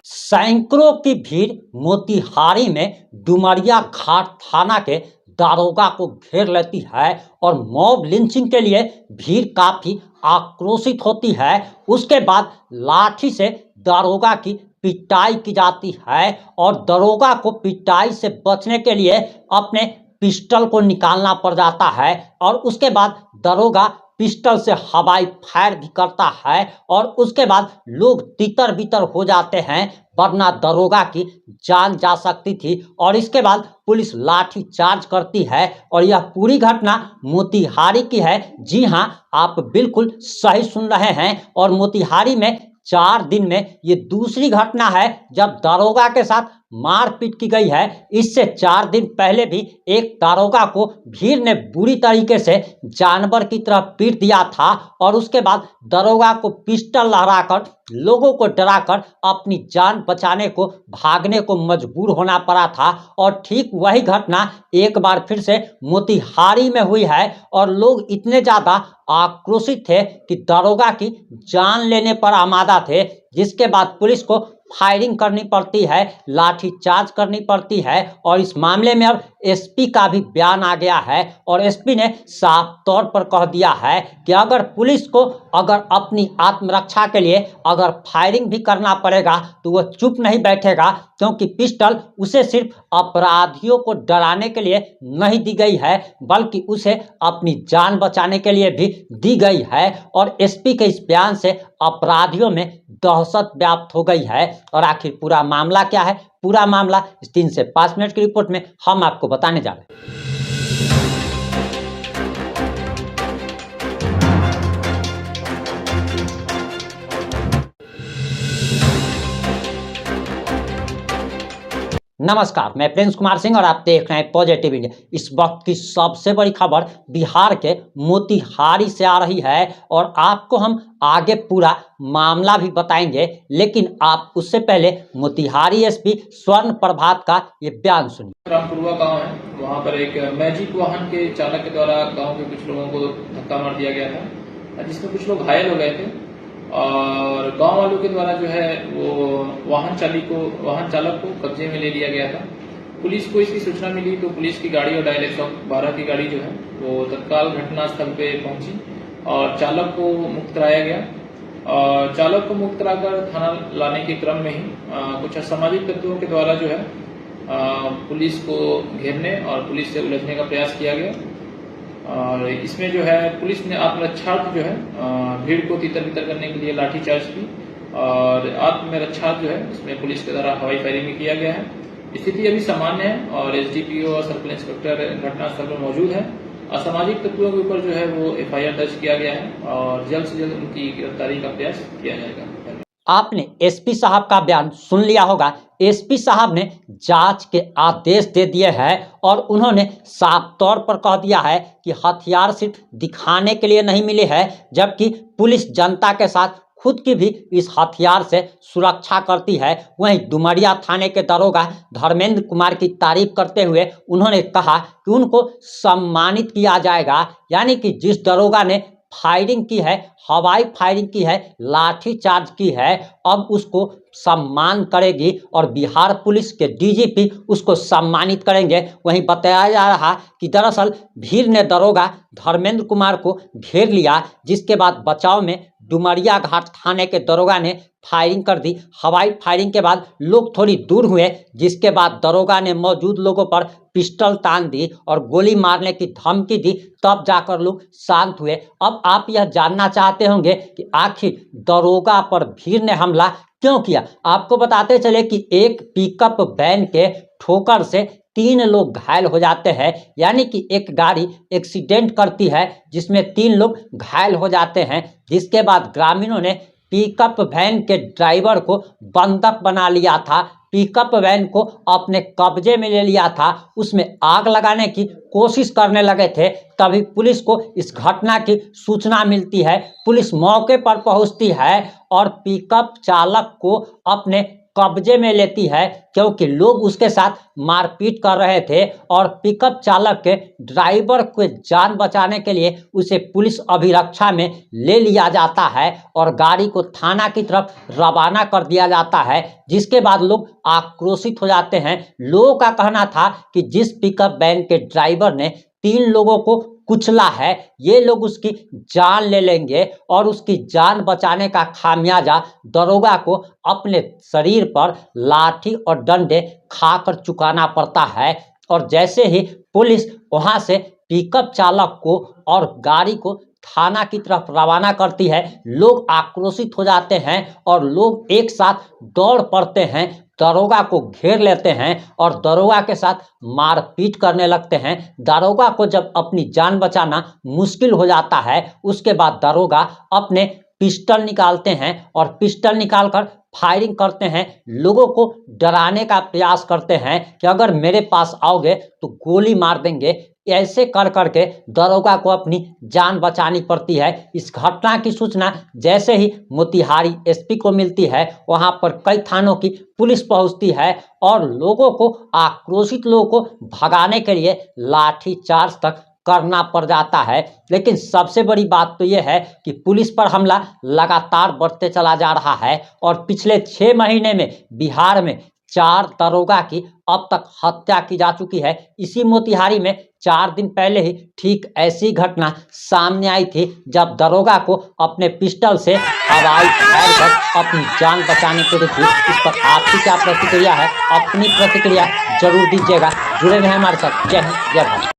सैकड़ों की भीड़ मोतिहारी में डुमरिया घाट थाना के दारोगा को घेर लेती है और मॉब लिंचिंग के लिए भीड़ काफी आक्रोशित होती है। उसके बाद लाठी से दारोगा की पिटाई की जाती है और दारोगा को पिटाई से बचने के लिए अपने पिस्टल को निकालना पड़ जाता है और उसके बाद दारोगा पिस्टल से हवाई फायर भी करता है और उसके बाद लोग तितर बितर हो जाते हैं, वरना दारोगा की जान जा सकती थी। और इसके बाद पुलिस लाठी चार्ज करती है और यह पूरी घटना मोतिहारी की है। जी हां, आप बिल्कुल सही सुन रहे हैं। और मोतिहारी में 4 दिन में ये दूसरी घटना है जब दारोगा के साथ मारपीट की गई है। इससे 4 दिन पहले भी एक दारोगा को भीड़ ने बुरी तरीके से जानवर की तरह पीट दिया था और उसके बाद दारोगा को पिस्टल लहराकर लोगों को डराकर अपनी जान बचाने को भागने को मजबूर होना पड़ा था। और ठीक वही घटना एक बार फिर से मोतिहारी में हुई है और लोग इतने ज्यादा आक्रोशित थे कि दारोगा की जान लेने पर आमादा थे, जिसके बाद पुलिस को फायरिंग करनी पड़ती है, लाठी चार्ज करनी पड़ती है। और इस मामले में अब एसपी का भी बयान आ गया है और एसपी ने साफ तौर पर कह दिया है कि अगर पुलिस को अगर अपनी आत्मरक्षा के लिए अगर फायरिंग भी करना पड़ेगा तो वो चुप नहीं बैठेगा, क्योंकि पिस्टल उसे सिर्फ अपराधियों को डराने के लिए नहीं दी गई है बल्कि उसे अपनी जान बचाने के लिए भी दी गई है। और एसपी के इस बयान से अपराधियों में दहशत व्याप्त हो गई है। और आखिर पूरा मामला क्या है, पूरा मामला इस 3 से 5 मिनट की रिपोर्ट में हम आपको बताने जा रहे हैं। नमस्कार, मैं प्रिंस कुमार सिंह और आप देख रहे हैं पॉजिटिव इंडिया। इस वक्त की सबसे बड़ी खबर बिहार के मोतिहारी से आ रही है और आपको हम आगे पूरा मामला भी बताएंगे, लेकिन आप उससे पहले मोतिहारी एसपी स्वर्ण प्रभात का ये बयान सुनिए। रामपुरवा गांव है, वहां पर एक मैजिक वाहन के चालक के द्वारा गांव के कुछ लोगों को धक्का मार दिया गया था, जिसमें कुछ लोग घायल हो गए थे और गांव वालों के द्वारा जो है वो वाहन चालक को कब्जे में ले लिया गया था। पुलिस को इसकी सूचना मिली तो पुलिस की गाड़ी और डायल 112 की गाड़ी जो है वो तत्काल घटनास्थल पे पहुंची और चालक को मुक्त कराया गया। और चालक को मुक्त कराकर थाना लाने के क्रम में ही कुछ असामाजिक तत्वों के द्वारा जो है पुलिस को घेरने और पुलिस से उलझने का प्रयास किया गया। और इसमें जो है पुलिस ने आत्मरक्षार्थ जो है भीड़ को तितर बितर करने के लिए लाठीचार्ज की और आत्मरक्षार्थ जो है इसमें पुलिस के द्वारा हवाई फायरिंग भी किया गया है। स्थिति अभी सामान्य है और एसडीपीओ और सर्कल इंस्पेक्टर घटनास्थल पर मौजूद है। असामाजिक तत्वों के ऊपर जो है वो एफआईआर दर्ज किया गया है और जल्द से जल्द उनकी गिरफ्तारी का प्रयास किया जाएगा। आपने एसपी साहब का बयान सुन लिया होगा। एसपी साहब ने जांच के आदेश दे दिए हैं और उन्होंने साफ तौर पर कह दिया है कि हथियार सिर्फ दिखाने के लिए नहीं मिले हैं, जबकि पुलिस जनता के साथ खुद की भी इस हथियार से सुरक्षा करती है। वहीं डुमरिया थाने के दरोगा धर्मेंद्र कुमार की तारीफ करते हुए उन्होंने कहा कि उनको सम्मानित किया जाएगा, यानी कि जिस दरोगा ने फायरिंग की है, हवाई फायरिंग की है, लाठी चार्ज की है, अब उसको सम्मान करेगी और बिहार पुलिस के डीजीपी उसको सम्मानित करेंगे। वहीं बताया जा रहा कि दरअसल भीड़ ने दरोगा धर्मेंद्र कुमार को घेर लिया, जिसके बाद बचाव में डुमरिया घाट थाने के दरोगा ने फायरिंग कर दी। हवाई फायरिंग के बाद लोग थोड़ी दूर हुए, जिसके बाद दरोगा ने मौजूद लोगों पर पिस्टल तान दी और गोली मारने की धमकी दी, तब जाकर लोग शांत हुए। अब आप यह जानना चाहते होंगे कि आखिर दरोगा पर भीड़ ने हमला क्यों किया। आपको बताते चले कि एक पिकअप वैन के ठोकर से 3 लोग घायल हो जाते हैं, यानी कि एक गाड़ी एक्सीडेंट करती है जिसमें 3 लोग घायल हो जाते हैं। जिसके बाद ग्रामीणों ने पिकअप वैन के ड्राइवर को बंधक बना लिया था, पिकअप वैन को अपने कब्जे में ले लिया था, उसमें आग लगाने की कोशिश करने लगे थे। तभी पुलिस को इस घटना की सूचना मिलती है, पुलिस मौके पर पहुंचती है और पिकअप चालक को अपने कब्जे में लेती है, क्योंकि लोग उसके साथ मारपीट कर रहे थे और पिकअप चालक के ड्राइवर को जान बचाने के लिए उसे पुलिस अभिरक्षा में ले लिया जाता है और गाड़ी को थाना की तरफ रवाना कर दिया जाता है, जिसके बाद लोग आक्रोशित हो जाते हैं। लोगों का कहना था कि जिस पिकअप वैन के ड्राइवर ने 3 लोगों को कुचला है, ये लोग उसकी जान ले लेंगे और उसकी जान बचाने का खामियाजा दरोगा को अपने शरीर पर लाठी और डंडे खाकर चुकाना पड़ता है। और जैसे ही पुलिस वहां से पिकअप चालक को और गाड़ी को थाना की तरफ रवाना करती है, लोग आक्रोशित हो जाते हैं और लोग एक साथ दौड़ पड़ते हैं, दरोगा को घेर लेते हैं और दरोगा के साथ मारपीट करने लगते हैं। दरोगा को जब अपनी जान बचाना मुश्किल हो जाता है, उसके बाद दरोगा अपने पिस्टल निकालते हैं और पिस्टल निकालकर फायरिंग करते हैं, लोगों को डराने का प्रयास करते हैं कि अगर मेरे पास आओगे तो गोली मार देंगे। ऐसे कर करके दरोगा को अपनी जान बचानी पड़ती है। इस घटना की सूचना जैसे ही मोतिहारी एसपी को मिलती है, वहां पर कई थानों की पुलिस पहुंचती है और लोगों को, आक्रोशित लोगों को भगाने के लिए लाठीचार्ज तक करना पड़ जाता है। लेकिन सबसे बड़ी बात तो यह है कि पुलिस पर हमला लगातार बढ़ते चला जा रहा है और पिछले 6 महीने में बिहार में 4 दरोगा की अब तक हत्या की जा चुकी है। इसी मोतिहारी में 4 दिन पहले ही ठीक ऐसी घटना सामने आई थी, जब दरोगा को अपने पिस्टल से हवाई फायर कर अपनी जान बचाने के लिए थी। इस पर आपकी क्या प्रतिक्रिया है? अपनी प्रतिक्रिया जरूर दीजिएगा। जुड़े रहें हमारे साथ। जय हिंद, जय भारत।